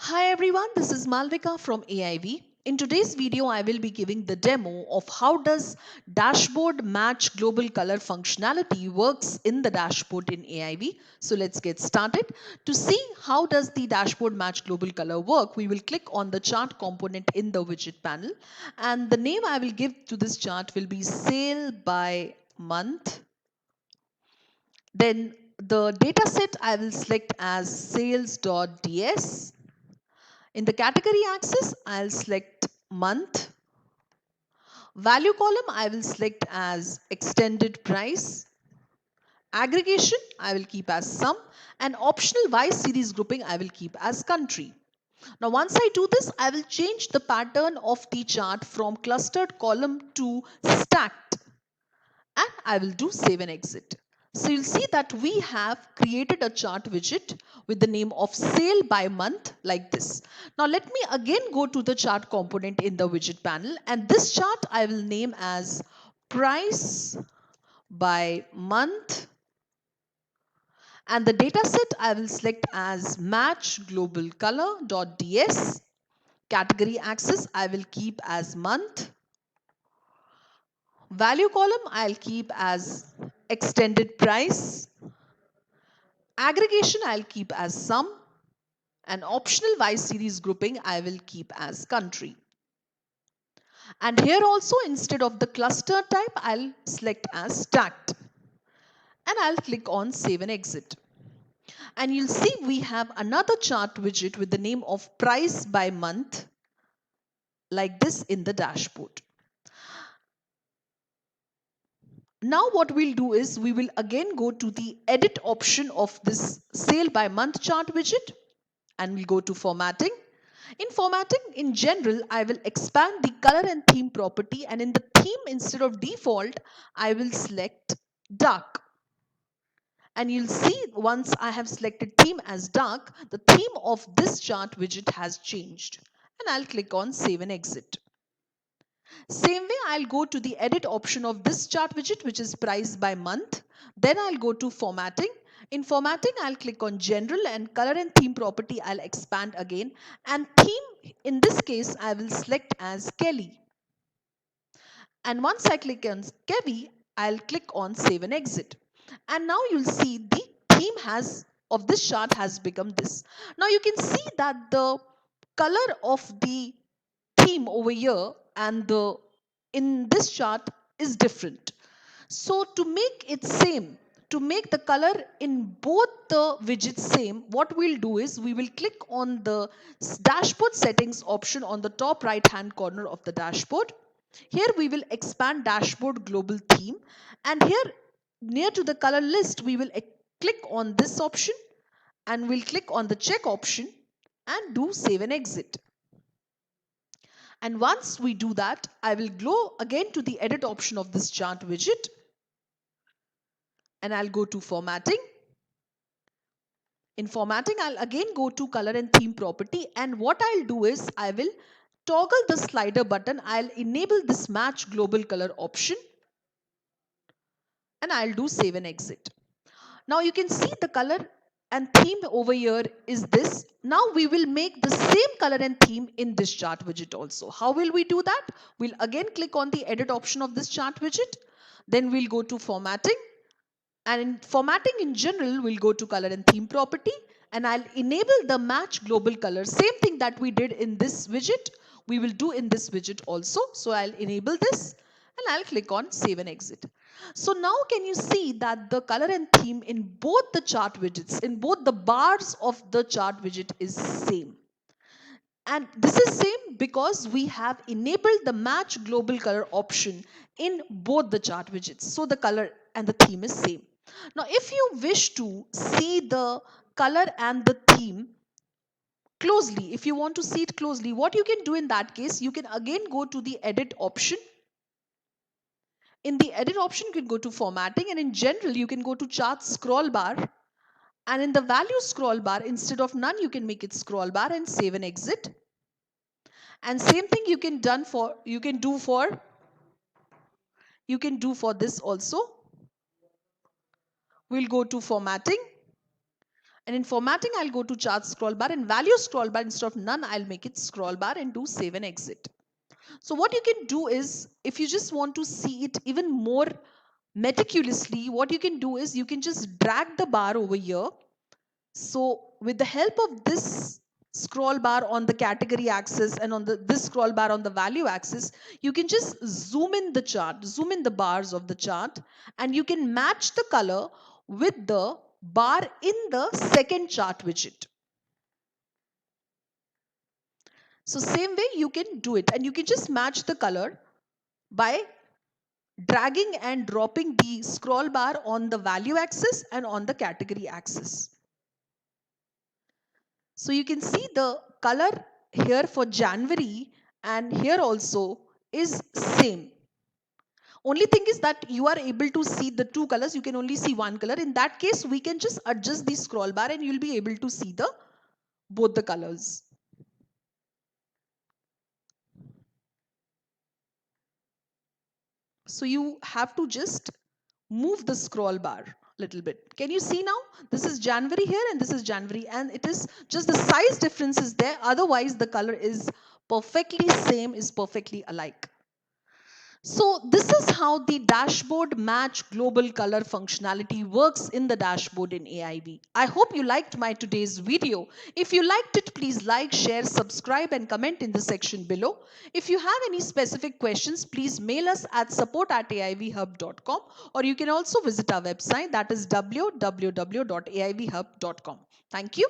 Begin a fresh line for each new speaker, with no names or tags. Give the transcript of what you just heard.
Hi everyone, this is Malvika from AIV. In today's video, I will be giving the demo of how does dashboard match global color functionality works in the dashboard in AIV. So let's get started. To see how does the dashboard match global color work, we will click on the chart component in the widget panel. And the name I will give to this chart will be sale by month. Then the data set I will select as sales.ds. In the category axis, I'll select month. Value column, I will select as extended price. Aggregation, I will keep as sum. And optional Y series grouping, I will keep as country. Now, once I do this, I will change the pattern of the chart from clustered column to stacked. And I will do save and exit. So you'll see that we have created a chart widget with the name of sale by month like this. Now let me again go to the chart component in the widget panel, and this chart I will name as price by month, and the data set I will select as match global color.ds. Category axis I will keep as month. Value column I'll keep as extended price. Aggregation I'll keep as sum, and optional Y series grouping I will keep as country. And here also, instead of the cluster type, I'll select as stacked. And I'll click on save and exit. And you'll see we have another chart widget with the name of price by month like this in the dashboard. Now what we'll do is we will again go to the edit option of this sale by month chart widget, and we'll go to formatting. In formatting, in general, I will expand the color and theme property, and in the theme, instead of default, I will select dark. And you'll see once I have selected theme as dark, the theme of this chart widget has changed. And I'll click on save and exit. Same way, I'll go to the edit option of this chart widget, which is price by month. Then I'll go to formatting. In formatting, I'll click on general, and color and theme property I'll expand again. And theme, in this case, I will select as Kelly. And once I click on Kelly, I'll click on save and exit. And now you'll see the theme of this chart has become this. Now you can see that the color of the theme over here and the in this chart is different. So to make it same, to make the color in both the widgets same, what we'll do is we will click on the dashboard settings option on the top right hand corner of the dashboard. Here we will expand dashboard global theme, and here near to the color list we will click on this option, and we'll click on the check option and do save and exit. And once we do that, I will go again to the edit option of this chart widget, and I'll go to formatting. In formatting, I'll again go to color and theme property, and what I'll do is I will toggle the slider button. I'll enable this match global color option, and I'll do save and exit. Now you can see the color and theme over here is this. Now we will make the same color and theme in this chart widget also. How will we do that? We'll again click on the edit option of this chart widget. Then we'll go to formatting. And in formatting in general, we'll go to color and theme property. And I'll enable the match global color. Same thing that we did in this widget, we will do in this widget also. So I'll enable this, and I'll click on save and exit. So now can you see that the color and theme in both the chart widgets, in both the bars of the chart widget is same. And this is same because we have enabled the match global color option in both the chart widgets. So the color and the theme is same. Now if you wish to see the color and the theme closely, if you want to see it closely, what you can do in that case, you can again go to the edit option. In the edit option, you can go to formatting, and in general, you can go to chart scroll bar. And in the value scroll bar, instead of none, you can make it scroll bar and save and exit. And same thing you can do for this also. We'll go to formatting, And in formatting, I'll go to chart scroll bar, and value scroll bar, instead of none, I'll make it scroll bar and do save and exit. So what you can do is, if you just want to see it even more meticulously, what you can do is you can just drag the bar over here. So with the help of this scroll bar on the category axis and on this scroll bar on the value axis, you can just zoom in the chart, zoom in the bars of the chart, and you can match the color with the bar in the second chart widget. So same way you can do it, and you can just match the color by dragging and dropping the scroll bar on the value axis and on the category axis. So you can see the color here for January and here also is same. Only thing is that you are able to see the two colors. You can only see one color. In that case, we can just adjust the scroll bar and you'll be able to see the both the colors. So you have to just move the scroll bar a little bit. Can you see now? This is January here and this is January, and it is just the size difference is there. Otherwise, the color is perfectly same, is perfectly alike. So this is how the dashboard match global color functionality works in the dashboard in AIV. I hope you liked my today's video. If you liked it, please like, share, subscribe and comment in the section below. If you have any specific questions, please mail us at support@aivhub.com, or you can also visit our website, that is www.aivhub.com. Thank you.